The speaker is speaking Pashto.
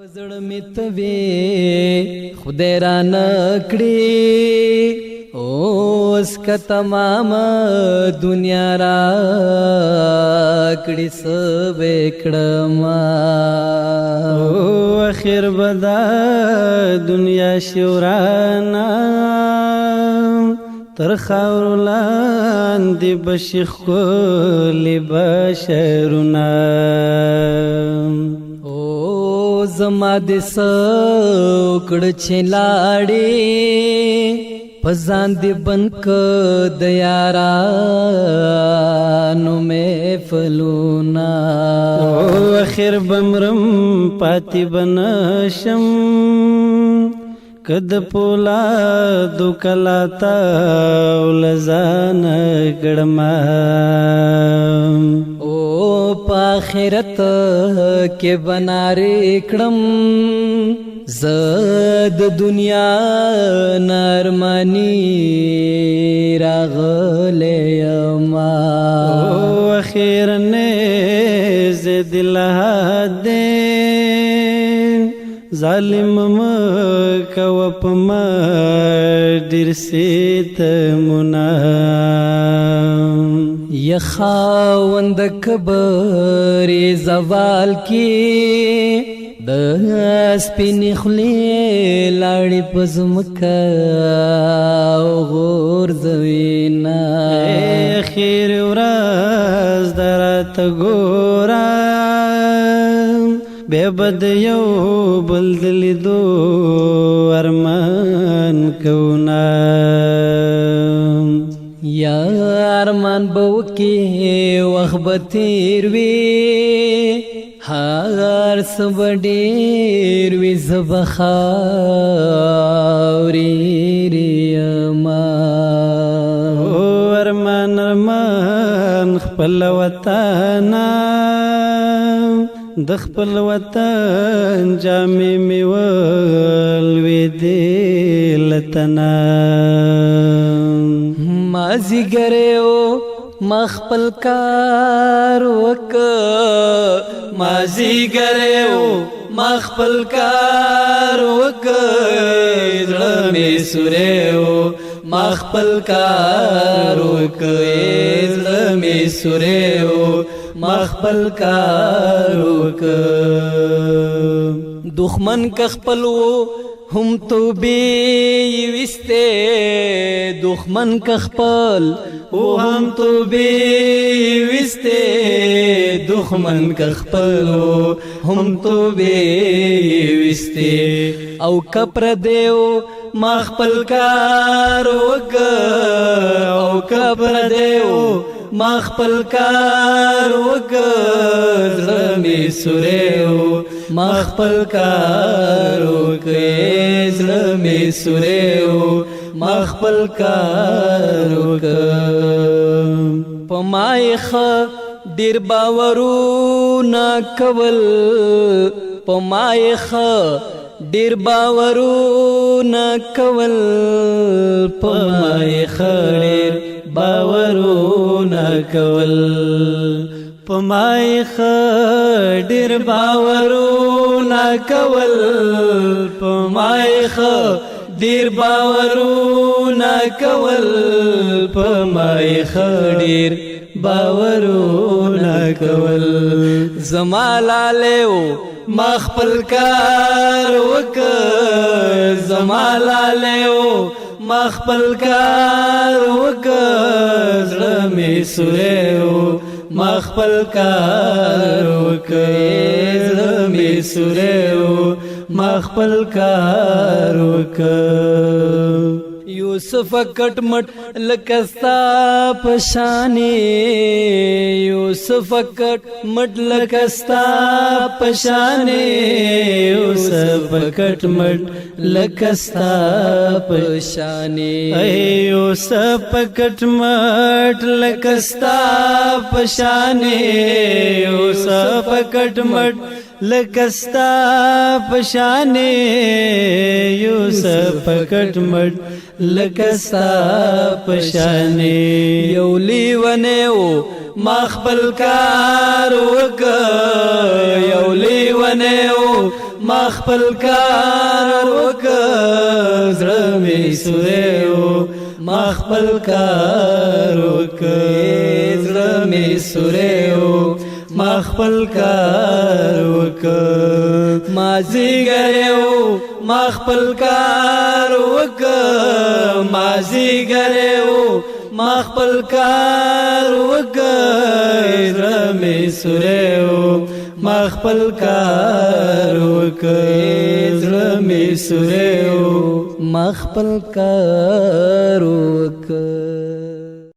زړه می توی خدای را نکړي اوس که تمام دنیا را کړي سب کړم او اخر بدا دنیا شورانا تر خاور لاندې بشیخ کولی بشرنا زما د سوکړ چې لاړې پزان دی بنک د یارانو محفلونا او اخر بمرم پاتی بنشم کد پولا دو کلاتا ولزان کړما آخرت کے بنارے کڑم زد دنیا نرمانی راغلے یما اخیر نے زد لہدے ظالم مکو پما ډیر سیت منا یخاوند کبر زوال کی د سپین خلی لاړې پزمکا غور زوینا اخیر ورځ درات ګورا به بد یو بلدل دو ارمان کونا یا ارمان بو کی وخت تیر وی هر سب ډیر وی زبخاوری ریما او ارمان ارمان خپل وطن د خپل وطن جامې می ول وی دلتنا مازی گریو مخپل کار وک مازی گریو مخپل کار وک زړه می سوریو مخپل کار وک زړه می سوریو مخپل کار وک دښمن ک خپلو هم تو بی وسته دښمن ک خپل او هم تو بی وسته دښمن ک خپل هم تو بی وسته او کپر دیو مخپل کار وک او کپر دیو مخپل کار وک زړه می سوریو مخپل کار وک زړه می سوریو مخپل کار وک پمایخ ډیر باورونه کول پمایخ ډیر باورونه کول پمایخ ډیر باورونه کول پمایخ ډیر باورونه کول پمایخ ډیر باورونه کول پمایخ ډیر باورونه کول زمالالیو مخپل کار وک زمالالیو مخپل کار وک زړه می سوریو مخپل کار وک زړه می سوریو مخپل کار وک یوسف کټ مټ لکستا پشانی یوسف کټ مټ لکستا پشانی یوسف کټ مټ لکستا پشانی یوسف کټ مټ لکستا پشانی یوسف کټ مټ لکستا پشانی یوسف کټ مټ لکستا پشانی یولی ونیو مخبل کار وک یولی ونیو ما خپل کار وکړ زړه مې سوریو ما خپل کار وکړ زړه مې سوریو ما خپل کار وکړ ما زیګریو ما خپل کار وکړ ما زیګریو ما خپل کار وکړ زړه مې سوریو ما خپل کار وکړ زړه مې سوریو ما خپل کار وکړ